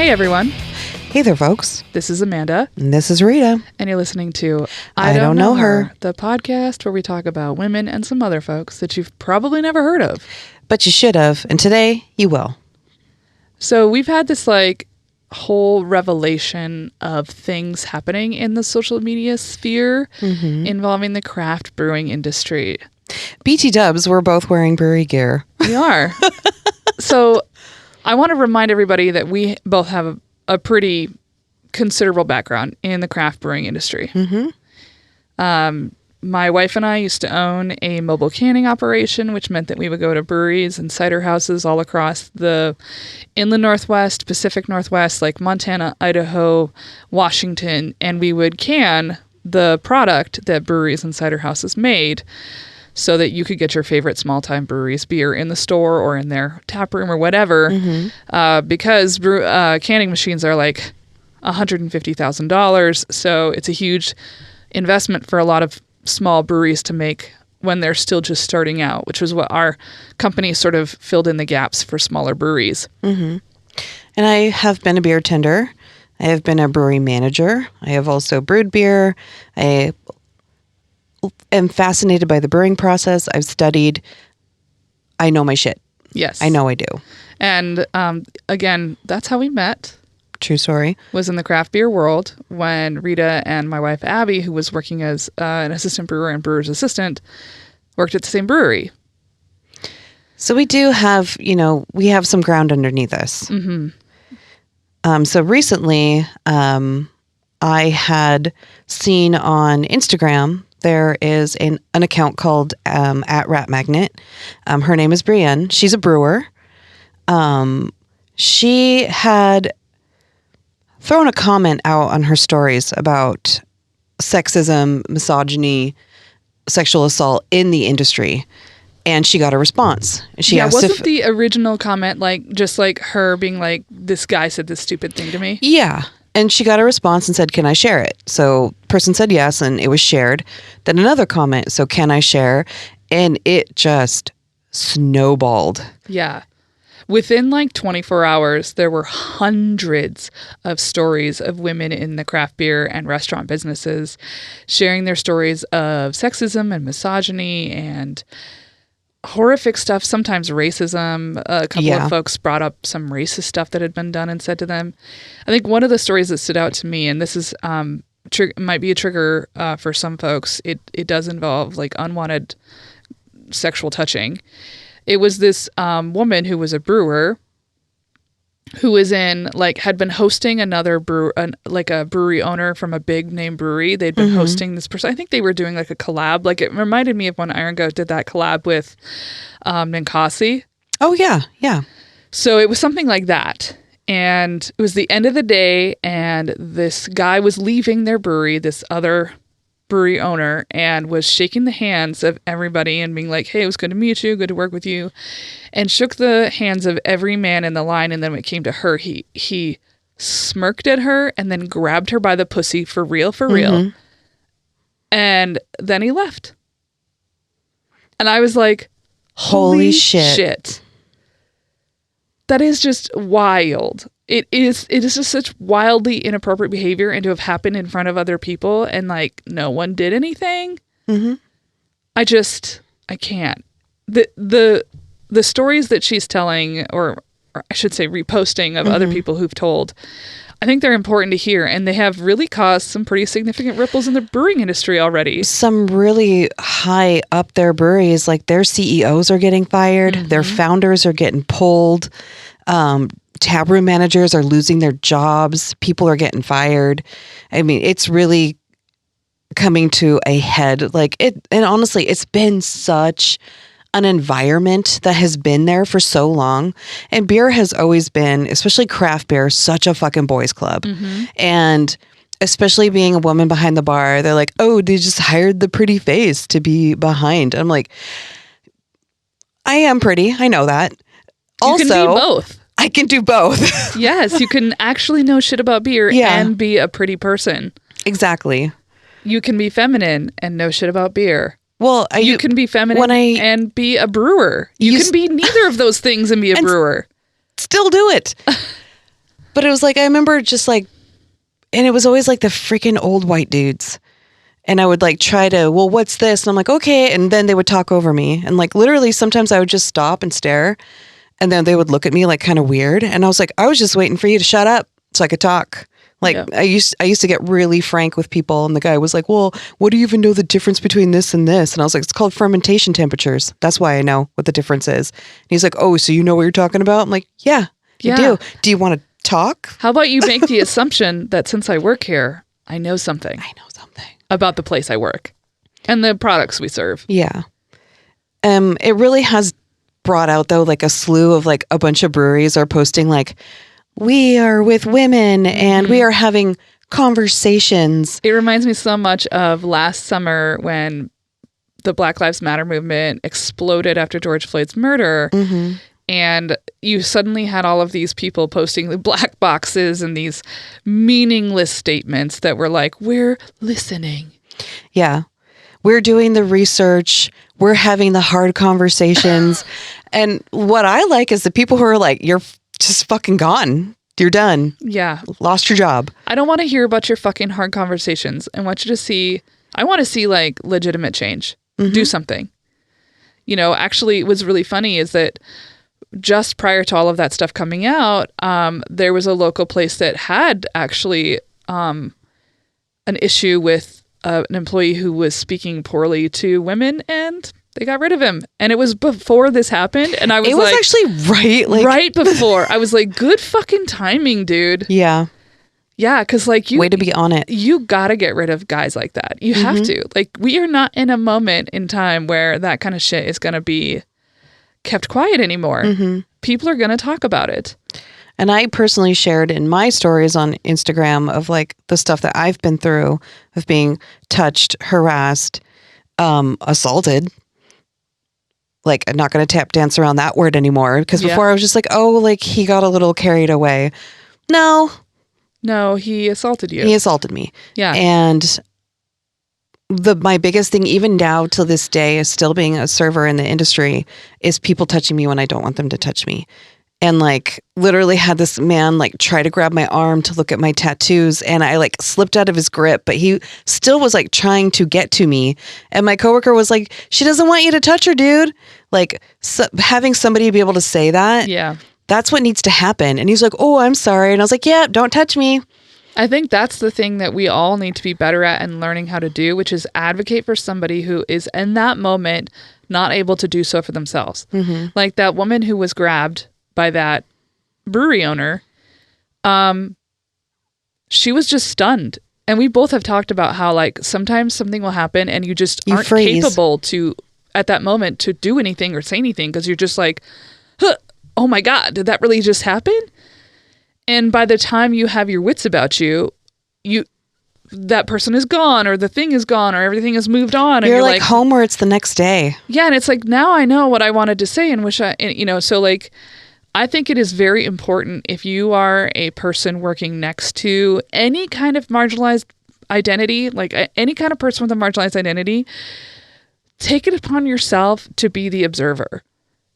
Hey everyone, Hey there, folks. this is Amanda, And this is Rita. and you're listening to I Don't Know Her, the podcast where we talk about women and some other folks that you've probably never heard of. But you should have, and today you will. So we've had this whole revelation of things happening in the social media sphere involving the craft brewing industry. BT Dubs, we're both wearing brewery gear. We are. So I want to remind everybody that we both have a pretty considerable background in the craft brewing industry. My wife and I used to own a mobile canning operation, which meant that we would go to breweries and cider houses all across the inland Northwest, Pacific Northwest, like Montana, Idaho, Washington, and we would can the product that breweries and cider houses made so that you could get your favorite small-time breweries beer in the store or in their tap room or whatever, because canning machines are like $150,000, so it's a huge investment for a lot of small breweries to make when they're still just starting out, which was what our company sort of filled in the gaps for smaller breweries. And I have been a beer tender. I have been a brewery manager. I have also brewed beer. I am fascinated by the brewing process. I've studied. I know my shit. Yes. I know I do. And again, that's how we met. True story. Was in the craft beer world when Rita and my wife Abby, who was working as an assistant brewer and brewer's assistant, worked at the same brewery. So we do have, we have some ground underneath us. So recently, I had seen on Instagram, there is an account called at Rat Magnet. Her name is Brienne. She's a brewer. She had thrown a comment out on her stories about sexism, misogyny, sexual assault in the industry, and she got a response. She asked wasn't the original comment just her being like, "This guy said this stupid thing to me"? Yeah, and she got a response and said, "Can I share it?" So person said yes, and it was shared. Then another comment, "So can I share?" And it just snowballed. Yeah. Within 24 hours, there were hundreds of stories of women in the craft beer and restaurant businesses sharing their stories of sexism and misogyny and horrific stuff, sometimes racism. A couple of folks brought up some racist stuff that had been done and said to them. I think one of the stories that stood out to me, and this is might be a trigger for some folks, it does involve unwanted sexual touching. It was this woman who was a brewer who was had been hosting another a brewery owner from a big name brewery. They'd been hosting this person. I think they were doing a collab. It reminded me of when Iron Goat did that collab with Ninkasi. Oh, yeah. Yeah. So it was something like that. And it was the end of the day, and this guy was leaving their brewery, this other brewery owner, and was shaking the hands of everybody and being like, "Hey, it was good to meet you, good to work with you," and shook the hands of every man in the line. And then when it came to her, he smirked at her and then grabbed her by the pussy for real, and then he left. And I was like, holy shit. That is just wild. It is just such wildly inappropriate behavior, and to have happened in front of other people and no one did anything. I can't. The stories that she's telling, or I should say reposting of other people who've told, I think they're important to hear, and they have really caused some pretty significant ripples in the brewing industry already. Some really high up there breweries, their CEOs are getting fired, their founders are getting pulled, taproom managers are losing their jobs, people are getting fired. I mean, it's really coming to a head. And honestly, it's been such an environment that has been there for so long. And beer has always been, especially craft beer, such a fucking boys club. And especially being a woman behind the bar, they're like, "Oh, they just hired the pretty face to be behind." I'm like, I am pretty. I know that. You can be both. I can do both. Yes, you can actually know shit about beer and be a pretty person. Exactly. You can be feminine and know shit about beer. Well, you can be feminine and be a brewer. You can be neither of those things and be a brewer. Still do it. But it was like, I remember just like, and it was always like the freaking old white dudes. And I would like try to, well, what's this? And I'm like, okay. And then they would talk over me. And like literally sometimes I would just stop and stare. And then they would look at me like kind of weird. And I was like, I was just waiting for you to shut up so I could talk. Like I used to get really frank with people. And the guy was like, well, what do you even know the difference between this and this? And I was like, it's called fermentation temperatures. That's why I know what the difference is. And he's like, oh, so you know what you're talking about? I'm like, yeah, I do. Do you want to talk? How about you make the assumption that since I work here, I know something. About the place I work and the products we serve. Yeah. It really has brought out though, like a slew of like a bunch of breweries are posting like, we are with women and we are having conversations. It reminds me so much of last summer when the Black Lives Matter movement exploded after George Floyd's murder. And you suddenly had all of these people posting the black boxes and these meaningless statements that were like, we're listening. Yeah. We're doing the research. We're having the hard conversations. And what I like is the people who are like, you're just fucking gone. You're done. Yeah. Lost your job. I don't want to hear about your fucking hard conversations. I want to see like legitimate change. Do something. You know, actually it was really funny is that just prior to all of that stuff coming out, there was a local place that had actually an issue with an employee who was speaking poorly to women, and they got rid of him. And it was before this happened, and I was like... It was actually right before. I was like, good fucking timing, dude. Yeah. Yeah, because like you... Way to be on it. You gotta get rid of guys like that. You have to. Like, we are not in a moment in time where that kind of shit is gonna be kept quiet anymore. People are going to talk about it. And I personally shared in my stories on Instagram of like the stuff that I've been through of being touched, harassed, assaulted. Like, I'm not going to tap dance around that word anymore. Because before I was just like, oh, like he got a little carried away. No, he assaulted you. He assaulted me. Yeah. And my biggest thing, even now to this day, is still being a server in the industry, is people touching me when I don't want them to touch me. And like literally had this man like try to grab my arm to look at my tattoos, and I like slipped out of his grip, but he still was like trying to get to me. And my coworker was like, she doesn't want you to touch her, dude. Like having somebody be able to say that. Yeah. That's what needs to happen. And he's like, oh, I'm sorry. And I was like, yeah, don't touch me. I think that's the thing that we all need to be better at and learning how to do, which is advocate for somebody who is in that moment not able to do so for themselves. Like that woman who was grabbed by that brewery owner, she was just stunned. And we both have talked about how like sometimes something will happen and you just aren't capable to, at that moment, to do anything or say anything because you're just like, huh, oh my God, did that really just happen? And by the time you have your wits about you, that person is gone or the thing is gone or everything has moved on. And you're like home where it's the next day. Yeah. And it's like, now I know what I wanted to say and so like, I think it is very important if you are a person working next to any kind of marginalized identity, like any kind of person with a marginalized identity, take it upon yourself to be the observer,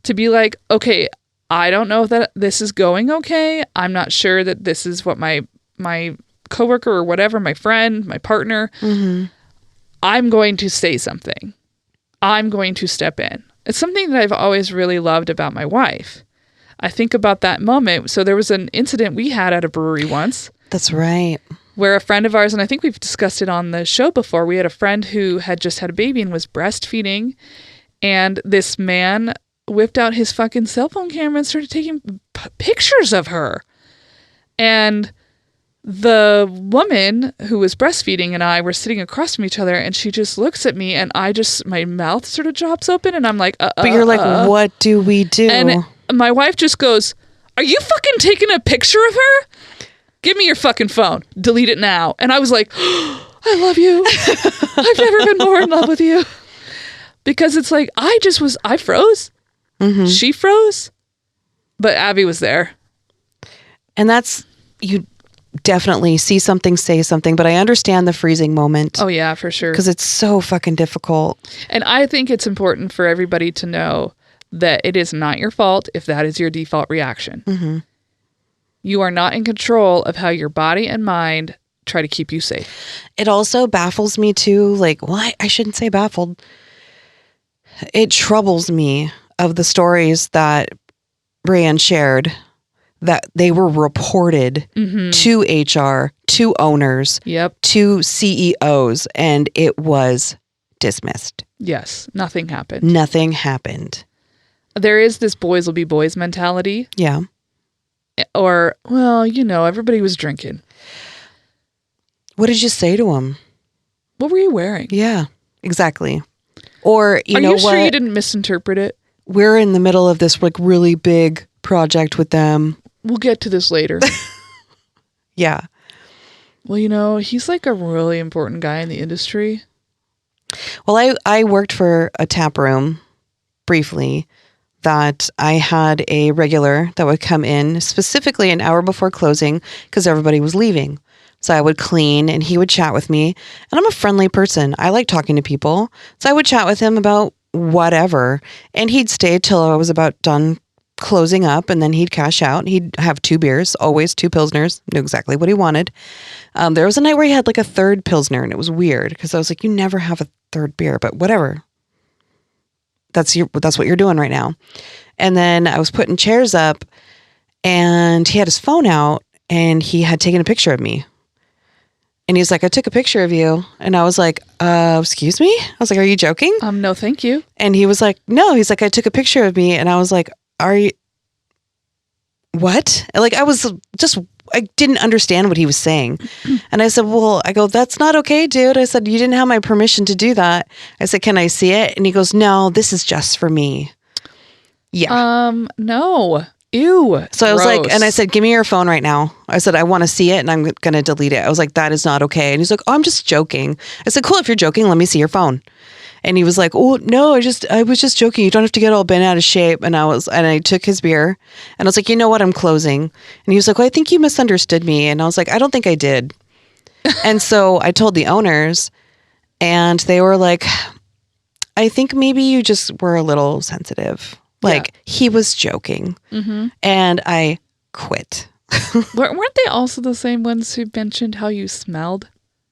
to be like, okay, I don't know that this is going okay. I'm not sure that this is what my coworker or whatever, my friend, my partner, I'm going to say something. I'm going to step in. It's something that I've always really loved about my wife. I think about that moment. So there was an incident we had at a brewery once. That's right. Where a friend of ours, and I think we've discussed it on the show before, we had a friend who had just had a baby and was breastfeeding. And this man whipped out his fucking cell phone camera and started taking pictures of her. And the woman who was breastfeeding and I were sitting across from each other, and she just looks at me, and my mouth sort of drops open, and I'm like, But you're like, what do we do? And my wife just goes, are you fucking taking a picture of her? Give me your fucking phone. Delete it now. And I was like, oh, I love you. I've never been more in love with you. Because it's like, I froze. She froze. But Abby was there. And that's, you definitely see something, say something, but I understand the freezing moment. Oh yeah, for sure. Because it's so fucking difficult. And I think it's important for everybody to know that it is not your fault if that is your default reaction. You are not in control of how your body and mind try to keep you safe. It also baffles me too. Like, why? I shouldn't say baffled. It troubles me of the stories that Brianne shared that they were reported to HR, to owners, to CEOs, and it was dismissed. Yes, nothing happened. Nothing happened. There is this boys will be boys mentality. Yeah. Or, well, everybody was drinking. What did you say to them? What were you wearing? Yeah, exactly. Or, Are you sure you didn't misinterpret it? We're in the middle of this like really big project with them. We'll get to this later. Yeah. Well, he's like a really important guy in the industry. Well, I worked for a tap room briefly that I had a regular that would come in specifically an hour before closing because everybody was leaving. So I would clean and he would chat with me. And I'm a friendly person. I like talking to people. So I would chat with him about whatever. And he'd stay till I was about done closing up, and then he'd cash out. He'd have 2 beers, always 2 Pilsners, knew exactly what he wanted. There was a night where he had like a 3rd Pilsner, and it was weird because I was like, you never have a 3rd beer, but whatever. That's what you're doing right now. And then I was putting chairs up, and he had his phone out, and he had taken a picture of me. And he's like, I took a picture of you. And I was like, excuse me? I was like, are you joking? No, thank you. And he was like, no. He's like, I took a picture of me. And I was like, are you, what? Like, I didn't understand what he was saying. And I said, that's not okay, dude. I said, you didn't have my permission to do that. I said, can I see it? And he goes, no, this is just for me. Yeah. No. Ew. So I was like, and I said, give me your phone right now. I said, I want to see it and I'm going to delete it. I was like, that is not okay. And he's like, oh, I'm just joking. I said, cool. If you're joking, let me see your phone. And he was like, oh no, I was just joking. You don't have to get all bent out of shape. And I took his beer and I was like, you know what? I'm closing. And he was like, well, I think you misunderstood me. And I was like, I don't think I did. And so I told the owners and they were like, I think maybe you just were a little sensitive. Like he was joking. Mm-hmm. And I quit. Weren't they also the same ones who mentioned how you smelled?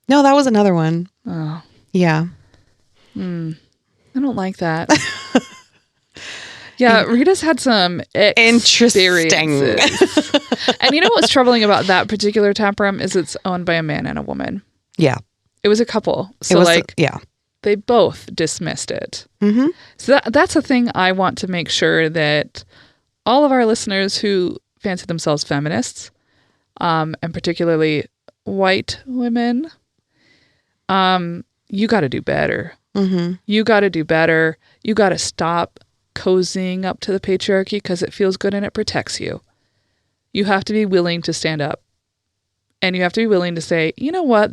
No, that was another one. Oh. Yeah. I don't like that. Yeah, Rita's had some interesting. And you know what's troubling about that particular tap room is it's owned by a man and a woman. Yeah. It was a couple. So they both dismissed it. Mm-hmm. So that's a thing I want to make sure that all of our listeners who fancy themselves feminists, and particularly white women, you got to do better. Mm-hmm. You got to do better. You got to stop cozying up to the patriarchy because it feels good and it protects you. You have to be willing to stand up. And you have to be willing to say, you know what,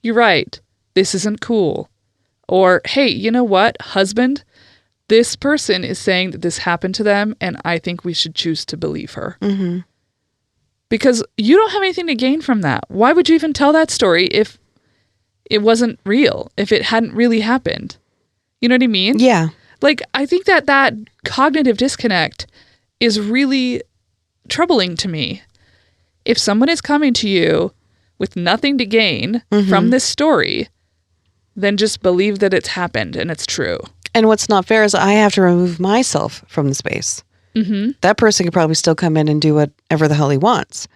you're right. This isn't cool. Or, hey, you know what, husband, this person is saying that this happened to them and I think we should choose to believe her. Mm-hmm. Because you don't have anything to gain from that. Why would you even tell that story if it wasn't real, if it hadn't really happened? You know what I mean? Yeah. Like, I think that cognitive disconnect is really troubling to me. If someone is coming to you with nothing to gain from this story, then just believe that it's happened and it's true. And what's not fair is I have to remove myself from the space. Mm-hmm. That person could probably still come in and do whatever the hell he wants.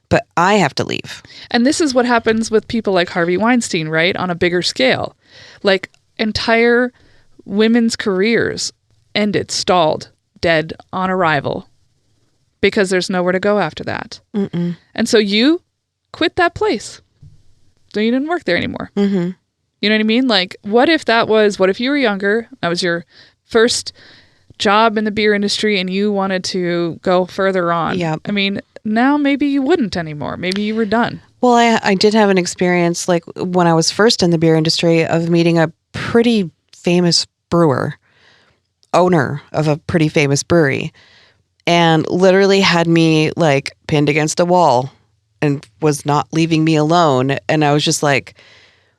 But I have to leave. And this is what happens with people like Harvey Weinstein, right? On a bigger scale. Like, entire women's careers ended, stalled, dead on arrival. Because there's nowhere to go after that. Mm-mm. And so you quit that place. So you didn't work there anymore. Mm-hmm. You know what I mean? Like, what if you were younger, that was your first job in the beer industry and you wanted to go further on? Yeah. I mean, now maybe you wouldn't anymore. Maybe you were done. Well, I did have an experience like when I was first in the beer industry of meeting a pretty famous brewer, owner of a pretty famous brewery, and literally had me like pinned against a wall and was not leaving me alone. And I was just like,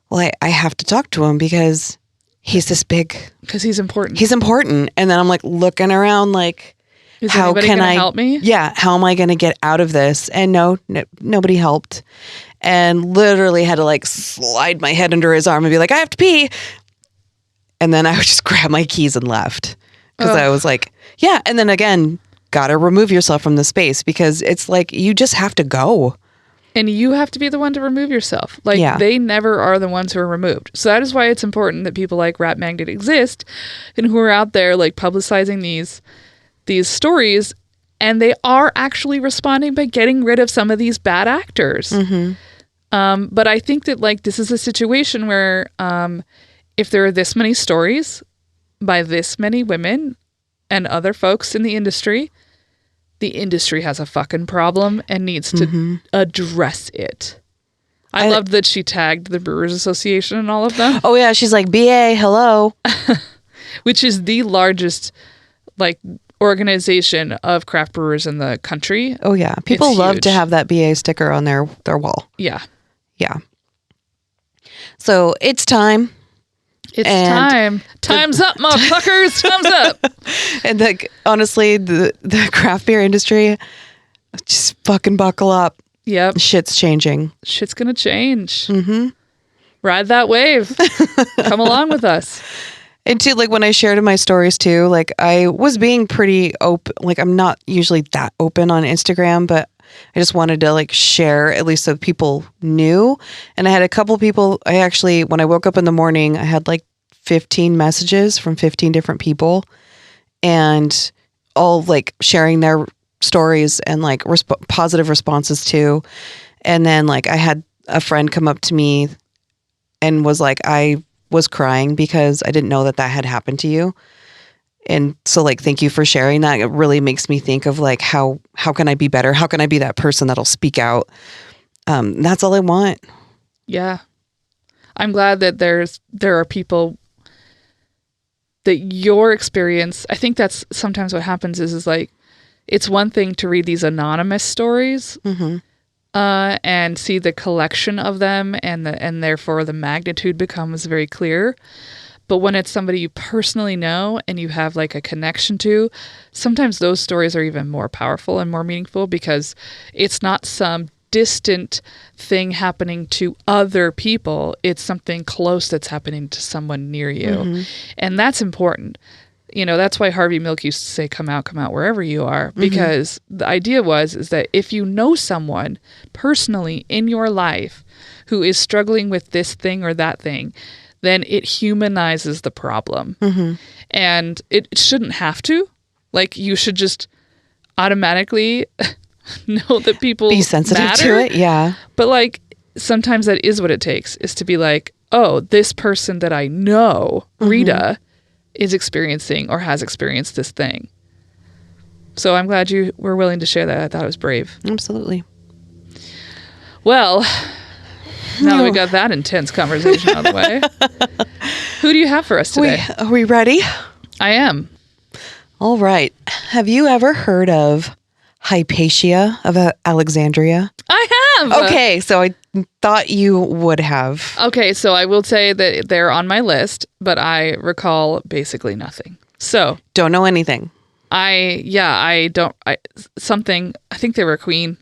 well, I have to talk to him because he's this big. Because he's important. He's important. And then I'm like looking around like, Is anybody going to help me? Yeah. How am I going to get out of this? And nobody helped. And literally had to like slide my head under his arm and be like, I have to pee. And then I would just grab my keys and left. Because I was like, yeah. And then again, got to remove yourself from the space because it's like, you just have to go. And you have to be the one to remove yourself. Like, they never are the ones who are removed. So that is why it's important that people like Rat Magnet exist and who are out there, like, publicizing these stories. And they are actually responding by getting rid of some of these bad actors. But I think that, like, this is a situation where if there are this many stories by this many women and other folks in the industry has a fucking problem and needs to address it. I loved that she tagged the Brewers Association and all of them. Oh yeah, she's like, BA, hello. Which is the largest like organization of craft brewers in the country. Oh yeah, people love to have that BA sticker on their wall. Yeah. Yeah. So it's time. Time's up, motherfuckers. Time's up. And honestly, the craft beer industry, just fucking buckle up. Yep. Shit's changing. Shit's going to change. Ride that wave. Come along with us. And too, like when I shared in my stories too, like I was being pretty open. Like I'm not usually that open on Instagram, but I just wanted to like share at least so people knew. And I had a couple people, when I woke up in the morning, I had like 15 messages from 15 different people and all like sharing their stories and like positive responses too. And then like I had a friend come up to me and was like, I was crying because I didn't know that had happened to you. And so like, thank you for sharing that. It really makes me think of like, how can I be better? How can I be that person that'll speak out? That's all I want. Yeah. I'm glad that there are people that your experience, I think that's sometimes what happens is like, it's one thing to read these anonymous stories and see the collection of them and therefore the magnitude becomes very clear. But when it's somebody you personally know and you have like a connection to, sometimes those stories are even more powerful and more meaningful because it's not some distant thing happening to other people. It's something close that's happening to someone near you. And that's important. You know, that's why Harvey Milk used to say, come out wherever you are. Because the idea is that if you know someone personally in your life who is struggling with this thing or that thing, then it humanizes the problem. And it shouldn't have to. Like, you should just automatically know that people be sensitive matter. To it. Yeah. But like, sometimes that is what it takes, is to be like, oh, this person that I know, Rita, is experiencing or has experienced this thing. So I'm glad you were willing to share that. I thought it was brave. Absolutely. Well, now that we got that intense conversation out of the way, who do you have for us today? Are we ready? I am. All right. Have you ever heard of Hypatia of Alexandria? I have. Okay, so I thought you would have. Okay, so I will say that they're on my list, but I recall basically nothing. So don't know anything. I think they were a queen.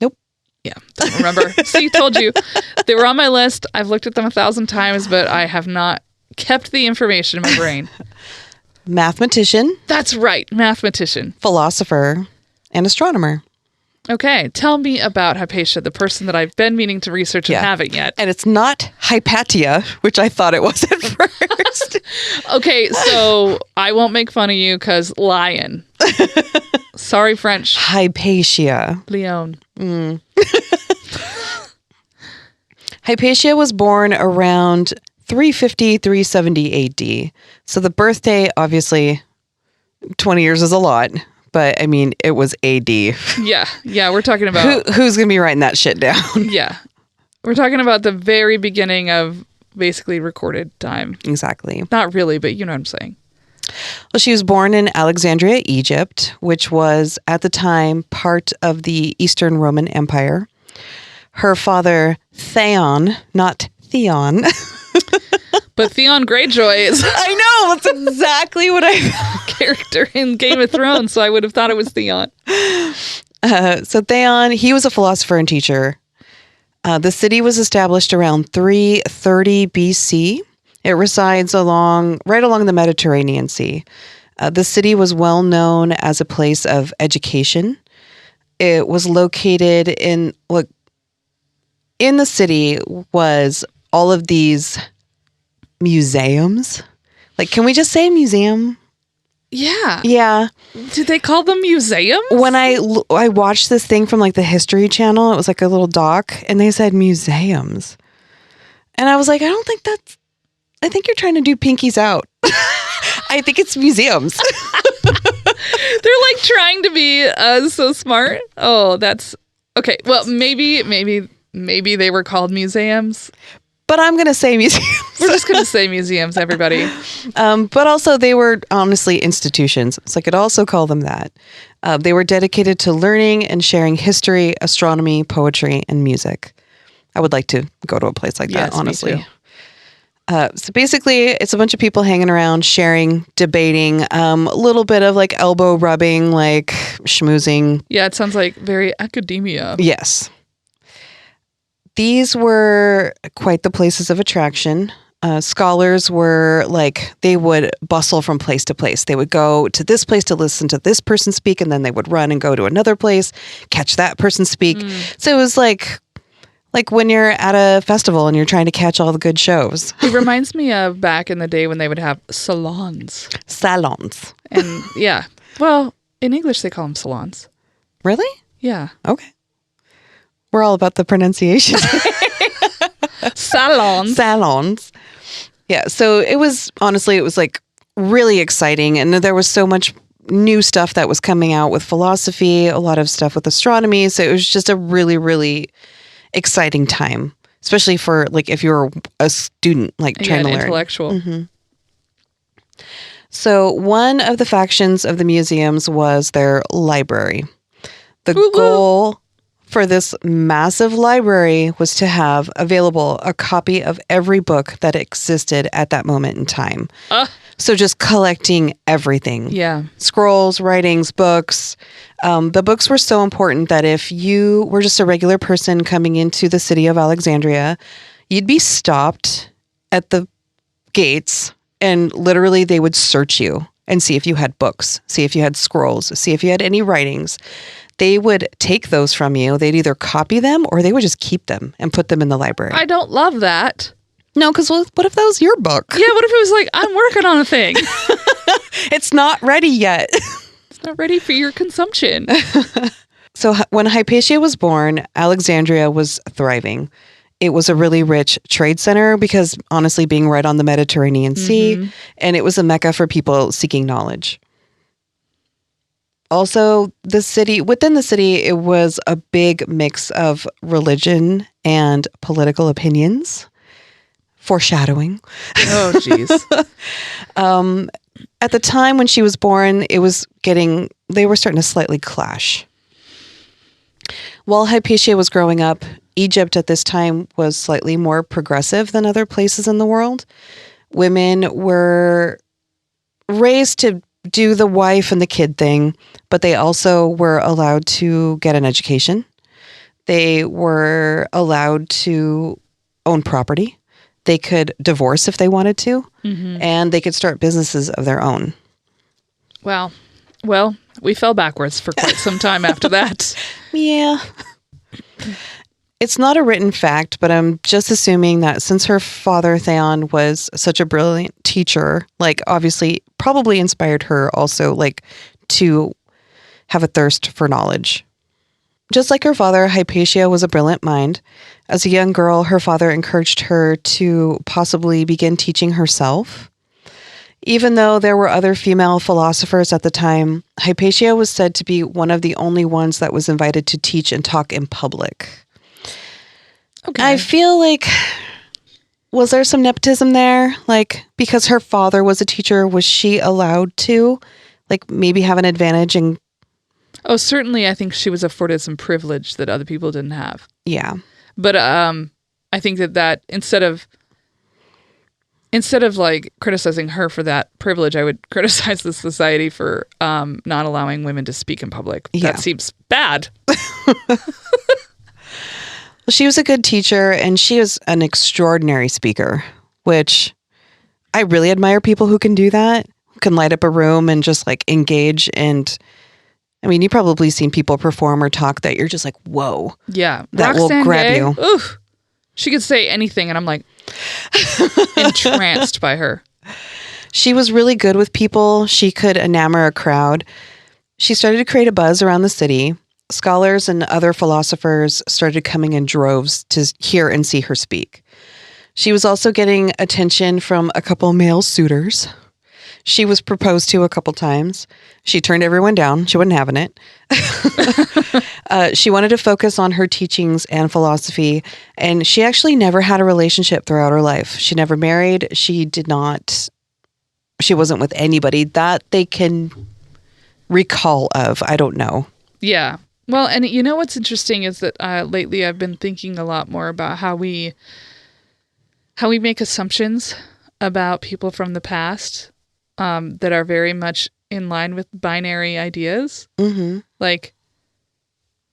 Nope. Yeah, don't remember. See, told you. They were on my list. I've looked at them 1,000 times, but I have not kept the information in my brain. Mathematician. That's right, mathematician. Philosopher and astronomer. Okay, tell me about Hypatia, the person that I've been meaning to research and haven't yet. And it's not Hypatia, which I thought it was at first. Okay, so I won't make fun of you because lion. Sorry, French. Hypatia. Leon. Hypatia was born around 350, 370 AD. So the birthday, obviously, 20 years is a lot. But, I mean, it was AD. Yeah, we're talking about... Who's going to be writing that shit down? Yeah. We're talking about the very beginning of basically recorded time. Exactly. Not really, but you know what I'm saying. Well, she was born in Alexandria, Egypt, which was, at the time, part of the Eastern Roman Empire. Her father, Theon, not Theon... But Theon Greyjoy is I know. That's exactly what I... character in Game of Thrones, so I would have thought it was Theon. So Theon, he was a philosopher and teacher. The city was established around 330 BC. It resides right along the Mediterranean Sea. The city was well known as a place of education. It was located in the city was all of these museums. Like, can we just say museum? Yeah. Yeah. Did they call them museums? When I watched this thing from like the History Channel, it was like a little doc, and they said museums. And I was like, I think you're trying to do pinkies out. I think it's museums. They're like trying to be so smart. Oh, that's okay. Well, maybe they were called museums. But I'm going to say museums. We're just going to say museums, everybody. But also they were honestly institutions. So I could also call them that. They were dedicated to learning and sharing history, astronomy, poetry, and music. I would like to go to a place like that, honestly. Me too. So basically, it's a bunch of people hanging around, sharing, debating, a little bit of like elbow rubbing, like schmoozing. Yeah, it sounds like very academia. Yes. These were quite the places of attraction. Scholars were like, they would bustle from place to place. They would go to this place to listen to this person speak, and then they would run and go to another place, catch that person speak. So it was like when you're at a festival and you're trying to catch all the good shows. It reminds me of back in the day when they would have salons. Salons. And yeah, well, in English they call them salons. Really? Yeah. Okay. We're all about the pronunciation. Salons. Salons. Yeah. So it was like really exciting. And there was so much new stuff that was coming out with philosophy, a lot of stuff with astronomy. So it was just a really, really exciting time, especially for like if you're a student, like trying to learn. Intellectual. Mm-hmm. So one of the factions of the museums was their library. The goal for this massive library was to have available a copy of every book that existed at that moment in time. So just collecting everything. Yeah. Scrolls, writings, books. The books were so important that if you were just a regular person coming into the city of Alexandria, you'd be stopped at the gates and literally they would search you and see if you had books, see if you had scrolls, see if you had any writings. They would take those from you. They'd either copy them or they would just keep them and put them in the library. I don't love that. No, because what if that was your book? Yeah, what if it was like, I'm working on a thing. It's not ready yet. It's not ready for your consumption. So when Hypatia was born, Alexandria was thriving. It was a really rich trade center because honestly, being right on the Mediterranean Sea, and it was a mecca for people seeking knowledge. Also, within the city, it was a big mix of religion and political opinions. Foreshadowing. Oh, jeez. At the time when she was born, they were starting to slightly clash. While Hypatia was growing up, Egypt at this time was slightly more progressive than other places in the world. Women were raised to do the wife and the kid thing, but they also were allowed to get an education. They were allowed to own property. They could divorce if they wanted to, and they could start businesses of their own. Wow. Well, we fell backwards for quite some time after that. Yeah. It's not a written fact, but I'm just assuming that since her father, Theon, was such a brilliant teacher, like obviously probably inspired her also like to have a thirst for knowledge. Just like her father, Hypatia was a brilliant mind. As a young girl, her father encouraged her to possibly begin teaching herself. Even though there were other female philosophers at the time, Hypatia was said to be one of the only ones that was invited to teach and talk in public. Okay. I feel like, was there some nepotism there? Like, because her father was a teacher, was she allowed to, like, maybe have an advantage? Oh, certainly I think she was afforded some privilege that other people didn't have. Yeah. But I think that instead of instead of like criticizing her for that privilege, I would criticize the society for not allowing women to speak in public. Yeah. That seems bad. She was a good teacher, and she was an extraordinary speaker, which I really admire people who can do that, who can light up a room and just like engage. And I mean, you've probably seen people perform or talk that you're just like, whoa. Yeah. That Roxanne will grab Gay, you. Oof. She could say anything, and I'm like entranced by her. She was really good with people. She could enamor a crowd. She started to create a buzz around the city. Scholars and other philosophers started coming in droves to hear and see her speak. She was also getting attention from a couple male suitors. She was proposed to a couple times. She turned everyone down. She wasn't having it. She wanted to focus on her teachings and philosophy, and she actually never had a relationship throughout her life. She never married. She wasn't with anybody that they can recall of. I don't know. Yeah. Well, and you know what's interesting is that lately I've been thinking a lot more about how we make assumptions about people from the past that are very much in line with binary ideas. Mm-hmm. Like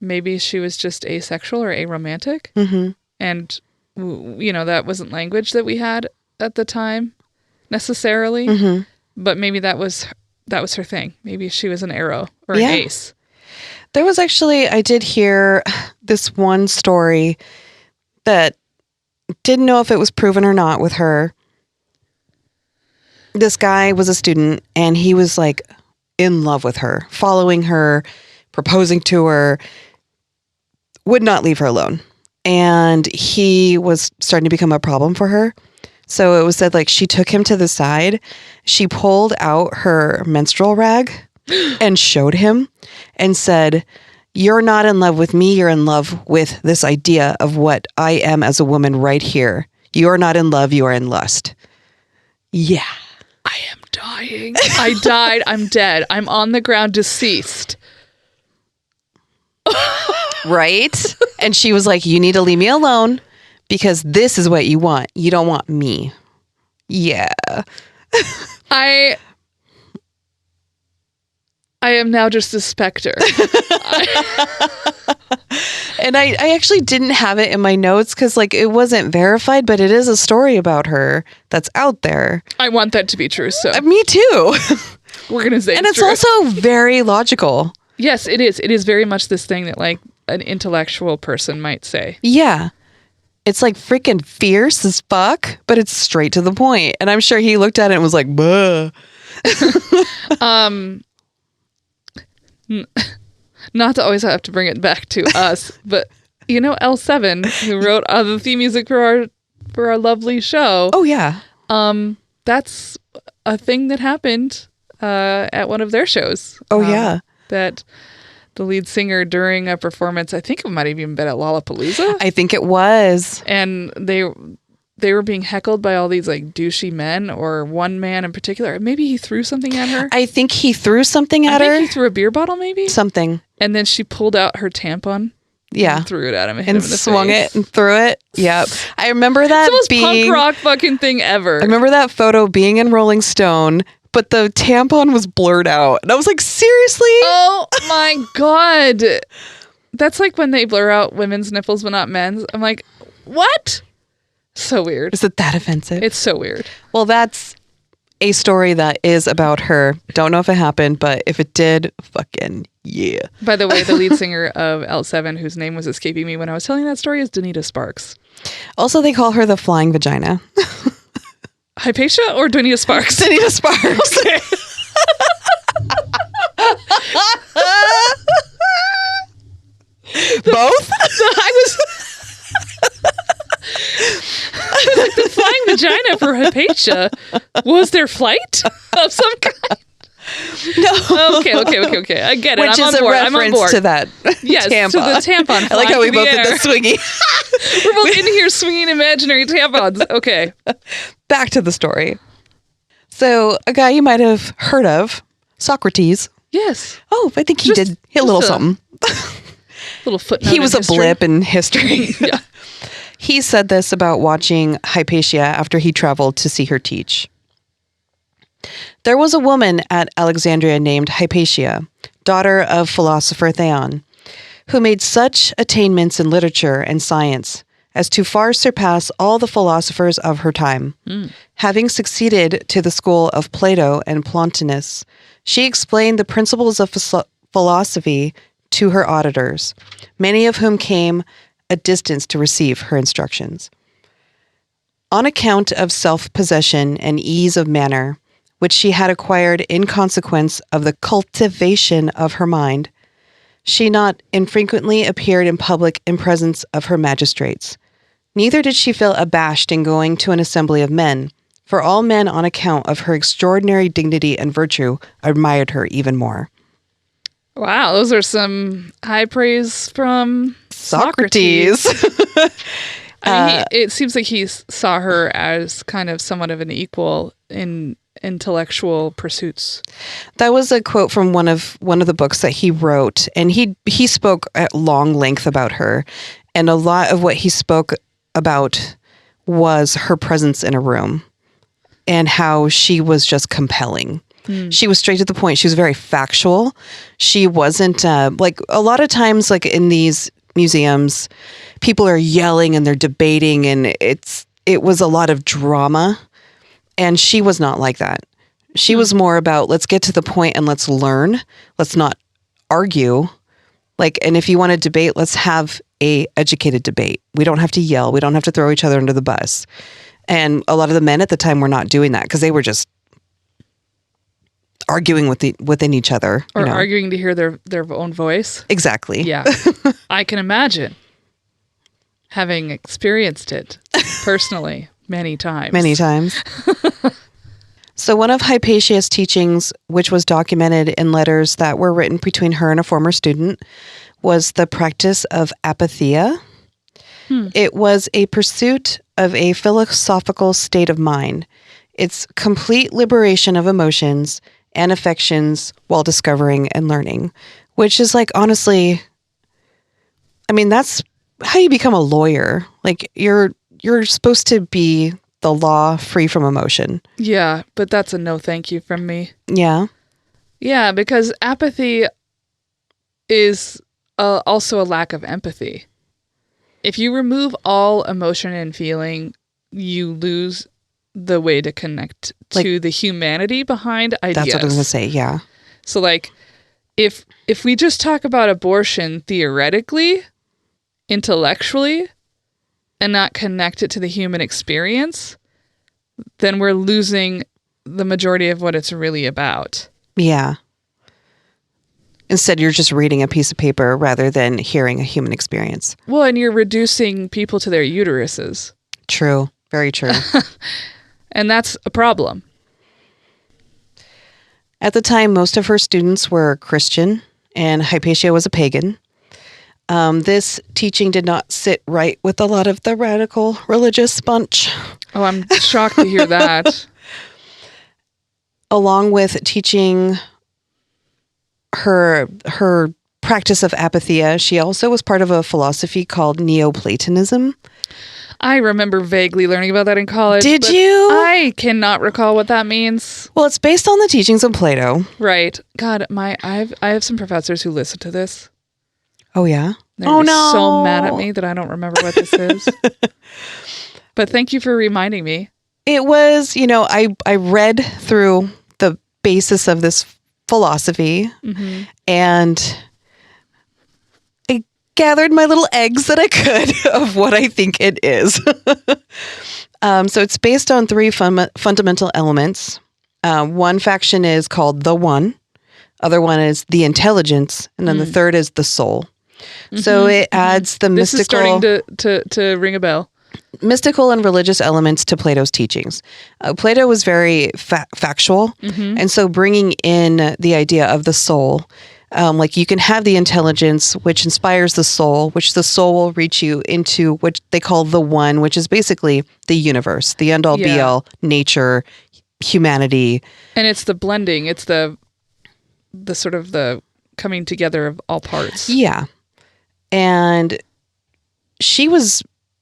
maybe she was just asexual or aromantic. Mm-hmm. And, that wasn't language that we had at the time necessarily. Mm-hmm. But maybe that was her thing. Maybe she was an arrow or an ace. There was actually, I did hear this one story that didn't know if it was proven or not with her. This guy was a student, and he was like in love with her, following her, proposing to her, would not leave her alone. And he was starting to become a problem for her. So it was said like she took him to the side. She pulled out her menstrual rag and showed him and said, "You're not in love with me. You're in love with this idea of what I am as a woman right here. You're not in love. You are in lust." Yeah. I am dying. I died. I'm dead. I'm on the ground deceased. Right? And she was like, "You need to leave me alone because this is what you want. You don't want me." Yeah. I am now just a specter. And I actually didn't have it in my notes because like it wasn't verified, but it is a story about her that's out there. I want that to be true. So Me too. we're going to say And it's true. also very logical. Yes, it is. It is very much this thing that like an intellectual person might say. Yeah. It's like freaking fierce as fuck, but it's straight to the point. And I'm sure he looked at it and was like, "Buh." Not to always have to bring it back to us, but L7, who wrote the theme music for our lovely show. Oh yeah. That's a thing that happened at one of their shows. Oh yeah. That the lead singer during a performance, I think it might have even been at Lollapalooza. I think it was. And they were being heckled by all these like douchey men, or one man in particular. Maybe he threw something at her. I think he threw something at her. I think he threw a beer bottle, maybe? Something. And then she pulled out her tampon. Yeah. And threw it at him and hit And him in the swung face. it and threw it. Yep. I remember that It's the most being punk rock fucking thing ever. I remember that photo being in Rolling Stone, but the tampon was blurred out. And I was like, seriously? Oh my God. That's like when they blur out women's nipples but not men's. I'm like, what? So weird. Is it that offensive? It's so weird. Well, that's a story that is about her. Don't know if it happened, but if it did, fucking yeah. By the way, the lead singer of L7, whose name was escaping me when I was telling that story, is Donita Sparks. Also, they call her the flying vagina. Hypatia or Donita Sparks? Donita Sparks. Okay. Both? I was like, the flying vagina for Hypatia. Was there flight of some kind? No. Okay. I get it. Which I'm is on board. a I'm on reference board. to that Yes, tampon. to the tampon. I like how we both flying did through the the air. swingy. We're both in here swinging imaginary tampons. Okay. Back to the story. So, a guy you might have heard of, Socrates. Yes. Oh, I think he Just- did a little just a- something. Little footnote. He was in a blip in history. Yeah. He said this about watching Hypatia after he traveled to see her teach. There was a woman at Alexandria named Hypatia, daughter of philosopher Theon, who made such attainments in literature and science as to far surpass all the philosophers of her time. Having succeeded to the school of Plato and Plotinus, she explained the principles of philosophy to her auditors, many of whom came a distance to receive her instructions. On account of self-possession and ease of manner, which she had acquired in consequence of the cultivation of her mind, she not infrequently appeared in public in presence of her magistrates. Neither did she feel abashed in going to an assembly of men, for all men on account of her extraordinary dignity and virtue admired her even more. Wow, those are some high praise from Socrates. I mean, it seems like he saw her as kind of somewhat of an equal in intellectual pursuits. That was a quote from one of the books that he wrote, and he spoke at long length about her, and a lot of what he spoke about was her presence in a room and how she was just compelling. She was straight to the point. She was very factual. She wasn't like a lot of times, like in these museums, people are yelling and they're debating, and it was a lot of drama. And she was not like that. She was more about, let's get to the point and let's learn. Let's not argue. And if you want to debate, let's have a educated debate. We don't have to yell. We don't have to throw each other under the bus. And a lot of the men at the time were not doing that because they were just arguing within each other. Or arguing to hear their own voice. Exactly. Yeah. I can imagine having experienced it personally many times. Many times. So one of Hypatia's teachings, which was documented in letters that were written between her and a former student, was the practice of apatheia. It was a pursuit of a philosophical state of mind. It's complete liberation of emotions and affections while discovering and learning, which is honestly, I mean, that's how you become a lawyer. You're supposed to be the law free from emotion. Yeah, but that's a no thank you from me. Yeah. Yeah, because apathy is also a lack of empathy. If you remove all emotion and feeling, you lose the way to connect to the humanity behind ideas. That's what I was going to say, yeah. So if we just talk about abortion theoretically, intellectually, and not connect it to the human experience, then we're losing the majority of what it's really about. Yeah. Instead, you're just reading a piece of paper rather than hearing a human experience. Well, and you're reducing people to their uteruses. True. Very true. And that's a problem. At the time, most of her students were Christian, and Hypatia was a pagan. This teaching did not sit right with a lot of the radical religious bunch. Oh, I'm shocked to hear that. Along with teaching her practice of apatheia, she also was part of a philosophy called Neoplatonism. I remember vaguely learning about that in college. Did you? I cannot recall what that means. Well, it's based on the teachings of Plato. Right. God, I have some professors who listen to this. Oh, yeah? They're no. so mad at me that I don't remember what this is. But thank you for reminding me. It was, I read through the basis of this philosophy and I gathered my little eggs that I could of what I think it is. So it's based on three fundamental elements. One faction is called the One. Other one is the intelligence. And then the third is the soul. So it adds the This mystical... is starting to ring a bell. Mystical and religious elements to Plato's teachings. Plato was very factual. And so bringing in the idea of the soul, you can have the intelligence, which inspires the soul, which the soul will reach you into what they call the One, which is basically the universe, the end all be all, nature, humanity. And it's the blending. It's the sort of the coming together of all parts. Yeah. And she was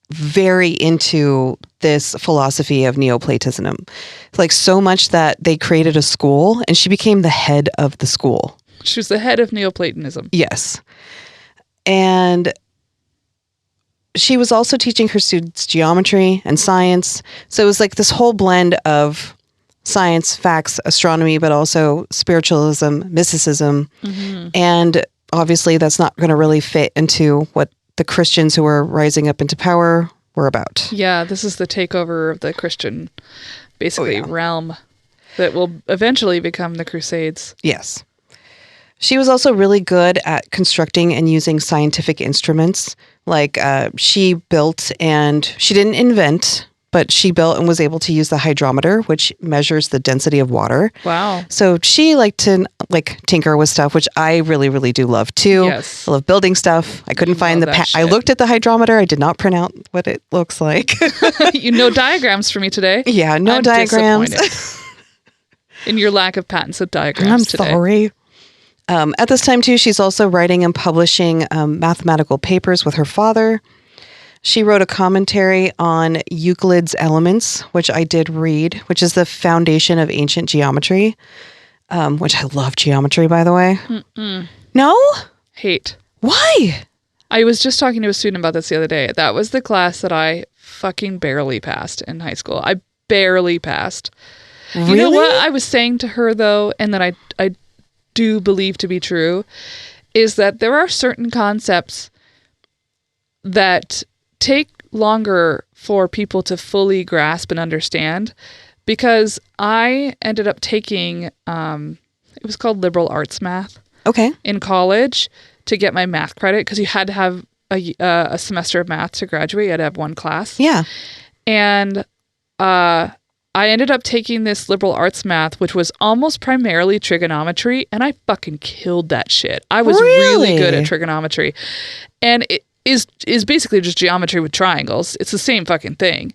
very into this philosophy of Neoplatonism. Like so much that they created a school and she became the head of the school. She was the head of Neoplatonism. Yes. And she was also teaching her students geometry and science. So it was like this whole blend of science, facts, astronomy, but also spiritualism, mysticism. Mm-hmm. And obviously that's not going to really fit into what the Christians who were rising up into power were about. Yeah, this is the takeover of the Christian, basically, realm that will eventually become the Crusades. Yes. She was also really good at constructing and using scientific instruments. Like she built and she didn't invent, but she built and was able to use the hydrometer, which measures the density of water. Wow. So she liked to tinker with stuff, which I really, really do love too. Yes. I love building stuff. I couldn't find I looked at the hydrometer. I did not print out what it looks like. No diagrams for me today. Yeah, no diagrams. In your lack of patents of diagrams today. I'm sorry. At this time too, she's also writing and publishing mathematical papers with her father. She wrote a commentary on Euclid's Elements, which I did read, which is the foundation of ancient geometry, which I love geometry, by the way. Mm-mm. No? Hate. Why? I was just talking to a student about this the other day. That was the class that I fucking barely passed in high school. I barely passed. Really? You know what I was saying to her, though, and that I do believe to be true, is that there are certain concepts that take longer for people to fully grasp and understand, because I ended up taking, it was called liberal arts math. Okay. In college to get my math credit, because you had to have a semester of math to graduate. You had to have one class. Yeah. And I ended up taking this liberal arts math, which was almost primarily trigonometry, and I fucking killed that shit. I was really good at trigonometry. And it is basically just geometry with triangles. It's the same fucking thing.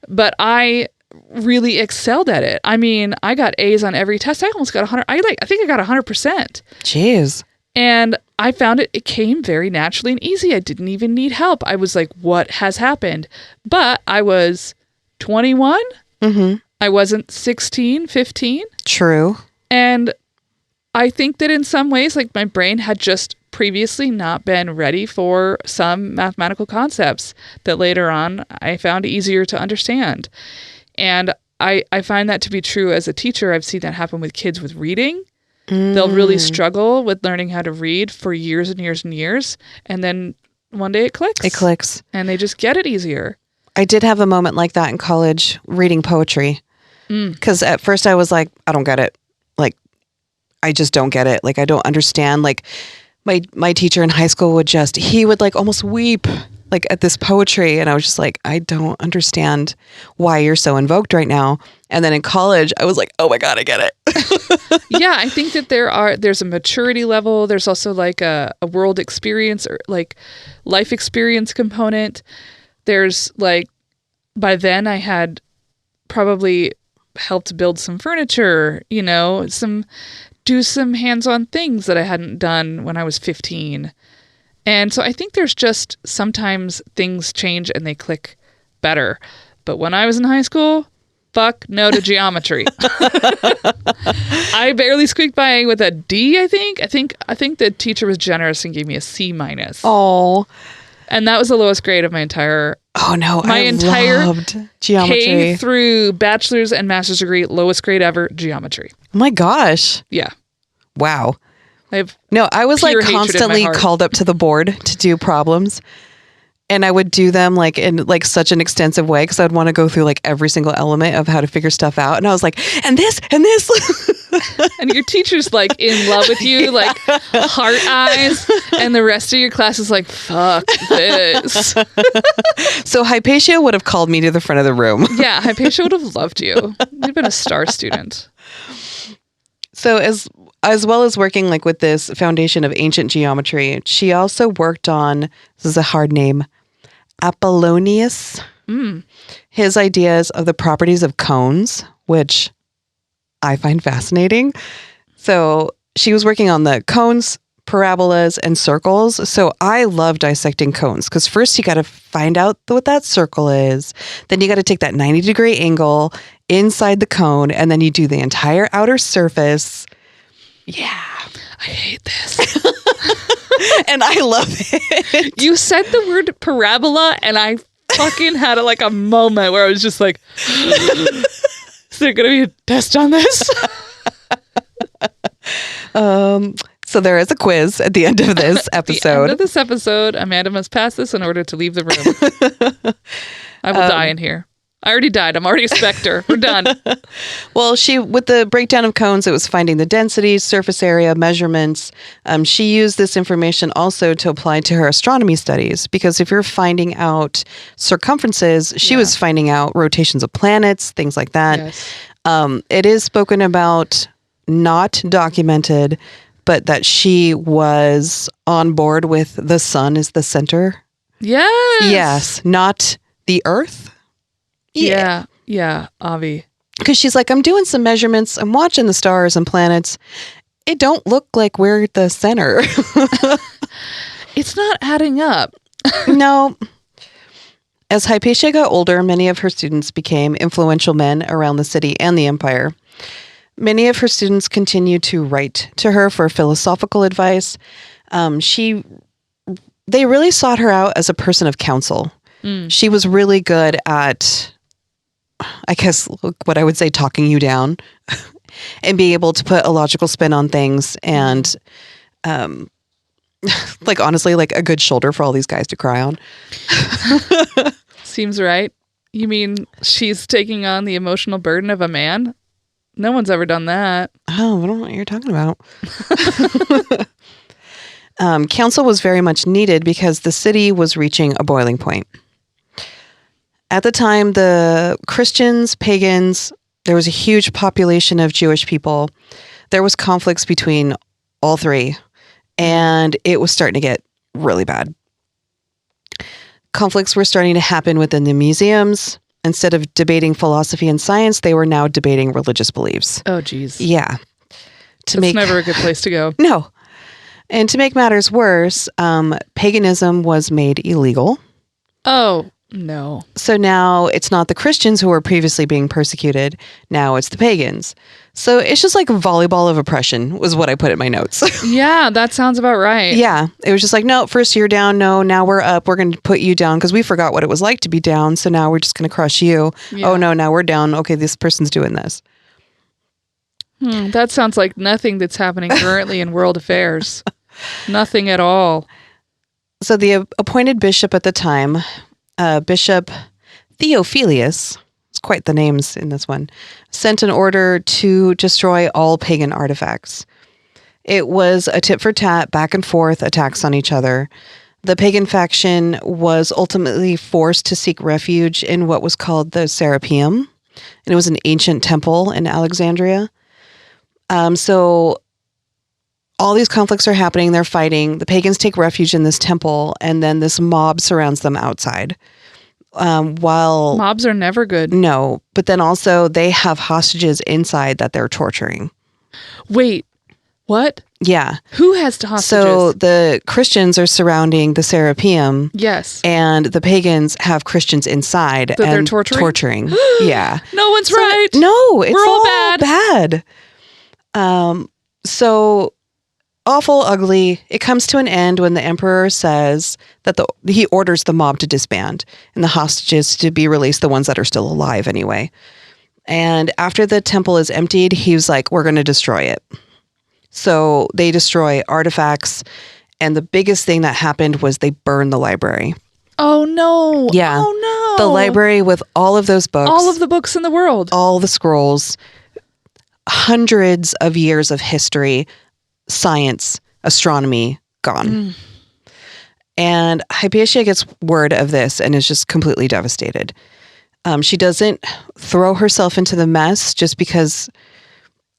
But I really excelled at it. I mean, I got A's on every test. I almost got 100. I think I got 100%. Jeez. And I found it came very naturally and easy. I didn't even need help. I was like, what has happened? But I was 21. Mm-hmm. I wasn't 16, 15. True. And I think that in some ways, like, my brain had just previously not been ready for some mathematical concepts that later on I found easier to understand. And I find that to be true as a teacher. I've seen that happen with kids with reading. They'll really struggle with learning how to read for years and years and years. And then one day it clicks. It clicks. And they just get it easier. I did have a moment like that in college reading poetry. Because at first I was like, I don't get it. Like, I just don't get it. Like, I don't understand. Like, my teacher in high school he would like almost weep like at this poetry. And I was just like, I don't understand why you're so invoked right now. And then in college, I was like, oh my God, I get it. Yeah, I think that there's a maturity level. There's also like a world experience or like life experience component. There's like, by then I had probably helped build some furniture, do some hands-on things that I hadn't done when I was 15. And so I think there's just sometimes things change and they click better. But when I was in high school, fuck no to geometry. I barely squeaked by with a D, I think. I think the teacher was generous and gave me a C-. Oh. And that was the lowest grade of my entire... Oh no, my entire loved geometry. K through bachelor's and master's degree, lowest grade ever, geometry. Oh my gosh. Yeah. Wow. I was like constantly called up to the board to do problems. And I would do them like in like such an extensive way because I'd want to go through like every single element of how to figure stuff out. And I was like, and this and this. And your teacher's like in love with you, like heart eyes. And the rest of your class is like, fuck this. So Hypatia would have called me to the front of the room. Yeah, Hypatia would have loved you. You'd been a star student. So as well as working like with this foundation of ancient geometry, she also worked on, this is a hard name, Apollonius. His ideas of the properties of cones, which I find fascinating. So she was working on the cones, parabolas, and circles. So I love dissecting cones because first you got to find out what that circle is. Then you got to take that 90-degree angle inside the cone, and then you do the entire outer surface. Yeah. I hate this. And I love it. You said the word parabola, and I fucking had like a moment where I was just like, is there going to be a test on this? So there is a quiz at the end of this episode. At the end of this episode, Amanda must pass this in order to leave the room. I will die in here. I already died. I'm already a specter. We're done. Well, with the breakdown of cones, it was finding the density, surface area, measurements. She used this information also to apply to her astronomy studies, because if you're finding out circumferences, she was finding out rotations of planets, things like that. Yes. It is spoken about, not documented, but that she was on board with the sun is the center. Yes. Yes, not the Earth. Yeah, Avi. Because she's like, I'm doing some measurements. I'm watching the stars and planets. It don't look like we're the center. It's not adding up. No. As Hypatia got older, many of her students became influential men around the city and the empire. Many of her students continued to write to her for philosophical advice. They really sought her out as a person of counsel. She was really good at, I guess, what I would say, talking you down and being able to put a logical spin on things and, like, honestly, like a good shoulder for all these guys to cry on. Seems right. You mean she's taking on the emotional burden of a man? No one's ever done that. Oh, I don't know what you're talking about. Counsel was very much needed because the city was reaching a boiling point. At the time, the Christians, pagans, there was a huge population of Jewish people. There was conflicts between all three, and it was starting to get really bad. Conflicts were starting to happen within the museums. Instead of debating philosophy and science, they were now debating religious beliefs. Oh, geez. Yeah. It's never a good place to go. No. And to make matters worse, paganism was made illegal. Oh, no. So now it's not the Christians who were previously being persecuted. Now it's the pagans. So it's just like a volleyball of oppression was what I put in my notes. Yeah, that sounds about right. Yeah. It was just like, no, first you're down. No, now we're up. We're going to put you down because we forgot what it was like to be down. So now we're just going to crush you. Yeah. Oh, no, now we're down. Okay, this person's doing this. That sounds like nothing that's happening currently in world affairs. Nothing at all. So the appointed bishop at the time, Bishop Theophilus, it's quite the names in this one, sent an order to destroy all pagan artifacts. It was a tit for tat, back and forth attacks on each other. The pagan faction was ultimately forced to seek refuge in what was called the Serapeum, and it was an ancient temple in Alexandria. So all these conflicts are happening. They're fighting. The pagans take refuge in this temple, and then this mob surrounds them outside. While mobs are never good. No, but then also they have hostages inside that they're torturing. Wait, what? Yeah. Who has hostages? So the Christians are surrounding the Serapeum. Yes. And the pagans have Christians inside that they're torturing. Yeah. No one's right. No, it's We're all bad. So awful, ugly. It comes to an end when the emperor says that he orders the mob to disband and the hostages to be released, the ones that are still alive anyway. And after the temple is emptied, he was like, we're going to destroy it. So they destroy artifacts. And the biggest thing that happened was they burned the library. Oh, no. Yeah. Oh, no. The library with all of those books. All of the books in the world. All the scrolls. Hundreds of years of history, science, astronomy, gone. And Hypatia gets word of this and is just completely devastated. She doesn't throw herself into the mess just because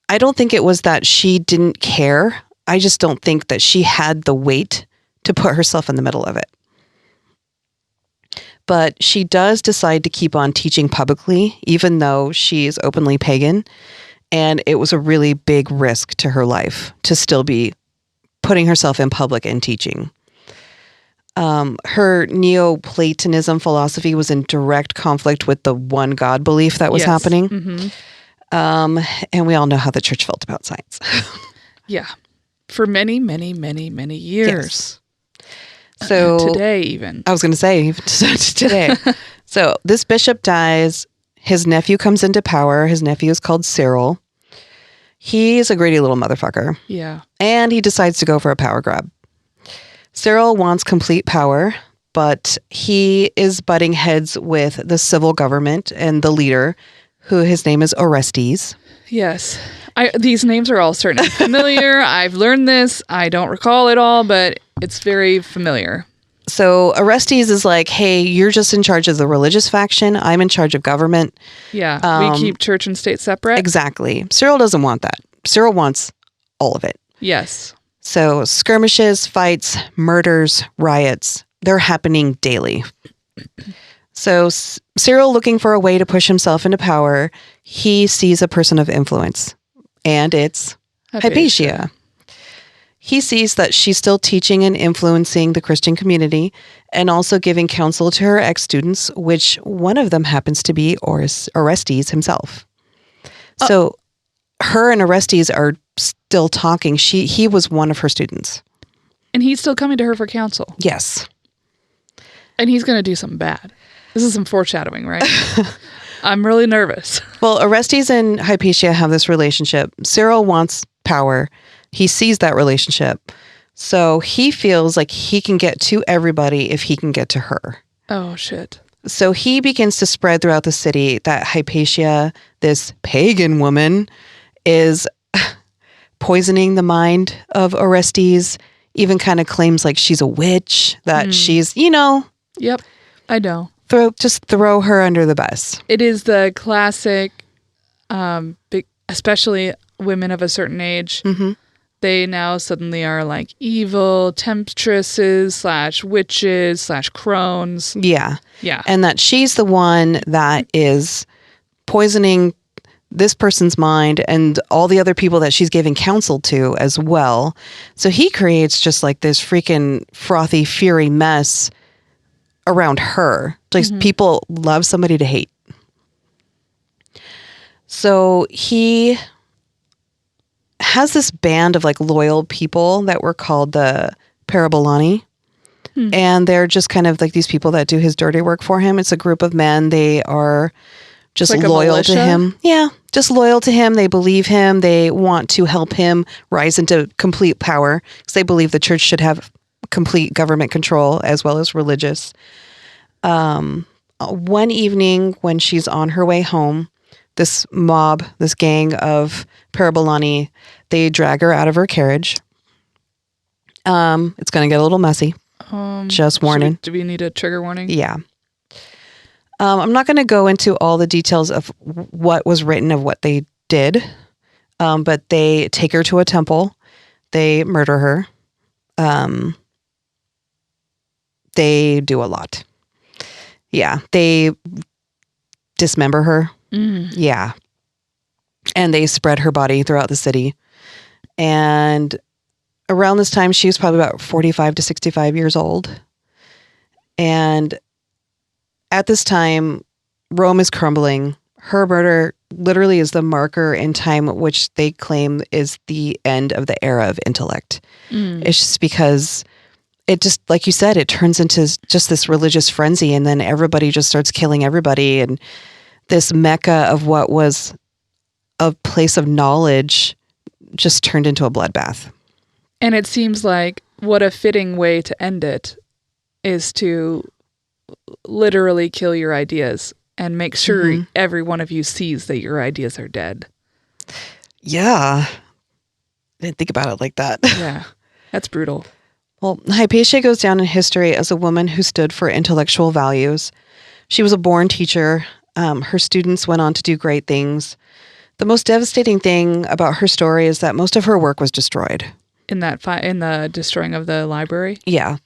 I don't think it was that she didn't care. I just don't think that she had the weight to put herself in the middle of it. But she does decide to keep on teaching publicly, even though she is openly pagan. And it was a really big risk to her life to still be putting herself in public and teaching. Her Neoplatonism philosophy was in direct conflict with the one God belief that was happening. And we all know how the church felt about science. Yeah. For many, many, many, many years. Yes. So today even. I was going to say today. So this bishop dies. His nephew comes into power. His nephew is called Cyril. He's a greedy little motherfucker. Yeah. And he decides to go for a power grab. Cyril wants complete power, but he is butting heads with the civil government and the leader, who his name is Orestes. Yes. These names are all certainly familiar. I've learned this. I don't recall it all, but it's very familiar. So Orestes is like, hey, you're just in charge of the religious faction. I'm in charge of government. Yeah. We keep church and state separate. Exactly. Cyril doesn't want that. Cyril wants all of it. Yes. So skirmishes, fights, murders, riots, they're happening daily. So Cyril, looking for a way to push himself into power, he sees a person of influence, and it's Hypatia. He sees that she's still teaching and influencing the Christian community and also giving counsel to her ex-students, which one of them happens to be Orestes himself. So her and Orestes are still talking. He was one of her students. And he's still coming to her for counsel. Yes. And he's going to do something bad. This is some foreshadowing, right? I'm really nervous. Well, Orestes and Hypatia have this relationship. Cyril wants power. He sees that relationship. So he feels like he can get to everybody if he can get to her. Oh, shit. So he begins to spread throughout the city that Hypatia, this pagan woman, is poisoning the mind of Orestes, even kind of claims like she's a witch, that she's, Yep, I know. Throw her under the bus. It is the classic, especially women of a certain age. Mm-hmm. They now suddenly are like evil temptresses / witches / crones. Yeah. Yeah. And that she's the one that is poisoning this person's mind and all the other people that she's giving counsel to as well. So he creates just like this freaking frothy, fury mess around her. Like people love somebody to hate. So he has this band of like loyal people that were called the Parabolani. And they're just kind of like these people that do his dirty work for him. It's a group of men. They are just like loyal to him. Yeah, just loyal to him. They believe him. They want to help him rise into complete power because they believe the church should have complete government control as well as religious. One evening when she's on her way home, this mob, this gang of Parabolani, they drag her out of her carriage. It's going to get a little messy. Just warning. Do we need a trigger warning? Yeah. I'm not going to go into all the details of what was written of what they did, but they take her to a temple. They murder her. They do a lot. Yeah. They dismember her. Yeah. And they spread her body throughout the city. And around this time, she was probably about 45 to 65 years old. And at this time, Rome is crumbling. Her murder literally is the marker in time which they claim is the end of the era of intellect. It's just because it just, like you said, it turns into just this religious frenzy, and then everybody just starts killing everybody. And this mecca of what was a place of knowledge just turned into a bloodbath. And it seems like what a fitting way to end it is to literally kill your ideas and make sure every one of you sees that your ideas are dead. Yeah. I didn't think about it like that. Yeah. That's brutal. Well, Hypatia goes down in history as a woman who stood for intellectual values. She was a born teacher. Her students went on to do great things. The most devastating thing about her story is that most of her work was destroyed. In the destroying of the library? Yeah.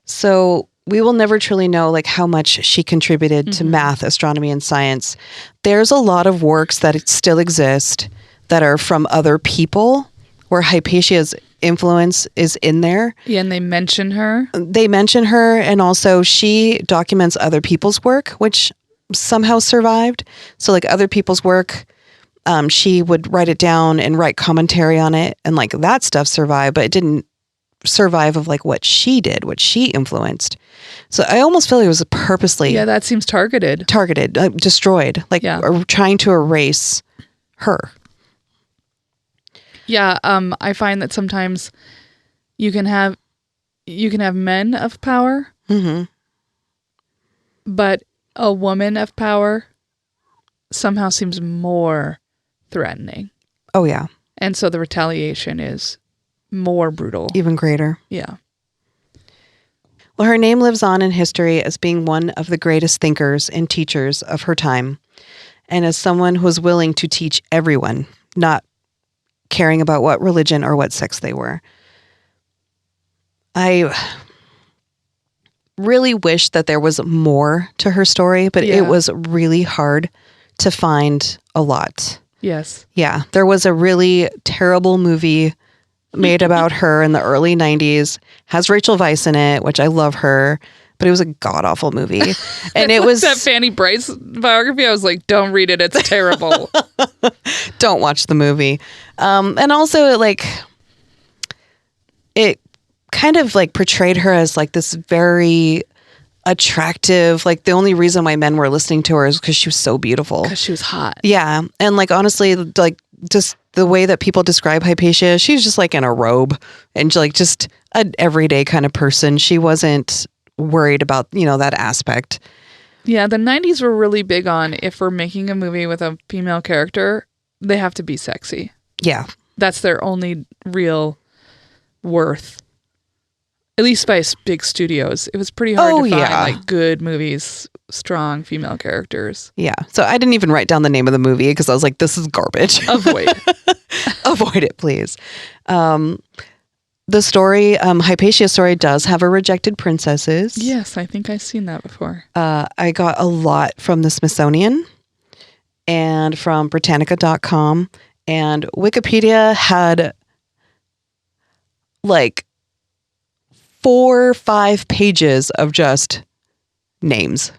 So we will never truly know like how much she contributed to math, astronomy, and science. There's a lot of works that still exist that are from other people where Hypatia's influence is in there. Yeah, and they mention her. They mention her, and also she documents other people's work, which somehow survived. So like other people's work, she would write it down and write commentary on it, and like that stuff survived, but it didn't survive of like what she did, what she influenced. So I almost feel it was purposely that seems targeted, destroyed, like trying to erase her. Yeah, I find that sometimes you can have men of power, but a woman of power somehow seems more threatening. Oh yeah, and so the retaliation is more brutal, even greater. Yeah. Well, her name lives on in history as being one of the greatest thinkers and teachers of her time, and as someone who was willing to teach everyone, not caring about what religion or what sex they were. I really wish that there was more to her story, but it was really hard to find a lot. Yes. Yeah. There was a really terrible movie made about her in the early 90s. Has Rachel Weisz in it, which I love her, but it was a god-awful movie. And it was that Fanny Bryce biography. I was like, don't read it. It's terrible. Don't watch the movie. And also it kind of like portrayed her as like this very attractive, like the only reason why men were listening to her is because she was so beautiful. Because she was hot. Yeah. And like, honestly, like just the way that people describe Hypatia, she was just like in a robe and like just an everyday kind of person. She wasn't worried about, that aspect. Yeah. The 90s were really big on, if we're making a movie with a female character, they have to be sexy. Yeah. That's their only real worth. At least by big studios. It was pretty hard to find like good movies, strong female characters. Yeah. So I didn't even write down the name of the movie because I was like, this is garbage. Avoid. Avoid it, please. The story, Hypatia's story does have a rejected princesses. Yes, I think I've seen that before. I got a lot from the Smithsonian and from Britannica.com, and Wikipedia had like 4 or 5 pages of just names.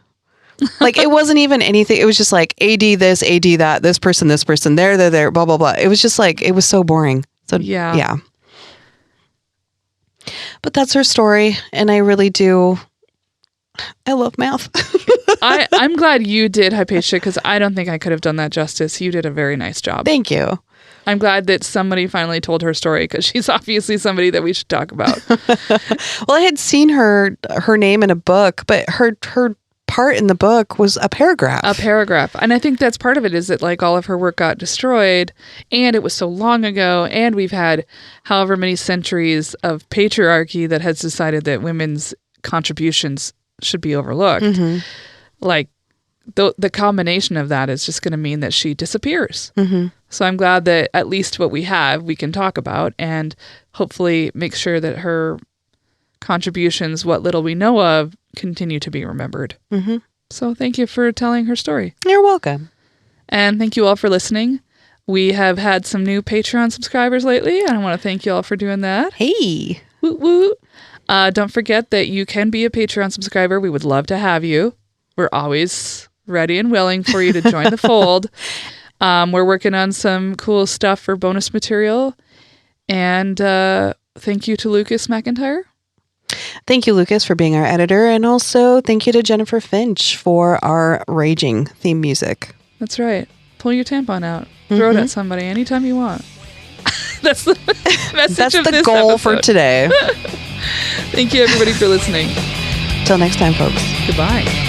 Like it wasn't even anything. It was just like AD this, AD that, this person, there, blah, blah, blah. It was just like, it was so boring. So yeah. But that's her story. And I really do. I love math. I'm glad you did, Hypatia, because I don't think I could have done that justice. You did a very nice job. Thank you. I'm glad that somebody finally told her story, because she's obviously somebody that we should talk about. Well, I had seen her name in a book, but her part in the book was a paragraph. And I think that's part of it, is that like all of her work got destroyed, and it was so long ago, and we've had however many centuries of patriarchy that has decided that women's contributions should be overlooked. Mm-hmm. Like the combination of that is just going to mean that she disappears. Mm-hmm. So I'm glad that at least what we have, we can talk about, and hopefully make sure that her contributions, what little we know of, continue to be remembered. Mm-hmm. So thank you for telling her story. You're welcome. And thank you all for listening. We have had some new Patreon subscribers lately, and I want to thank you all for doing that. Hey. Woot woot. Don't forget that you can be a Patreon subscriber. We would love to have you. We're always ready and willing for you to join the fold. We're working on some cool stuff for bonus material. And thank you to Lucas McIntyre. Thank you, Lucas, for being our editor. And also thank you to Jennifer Finch for our raging theme music. That's right. Pull your tampon out. Throw it at somebody anytime you want. That's the message That's of the this goal episode. for today. Thank you, everybody, for listening. Till next time, folks. Goodbye.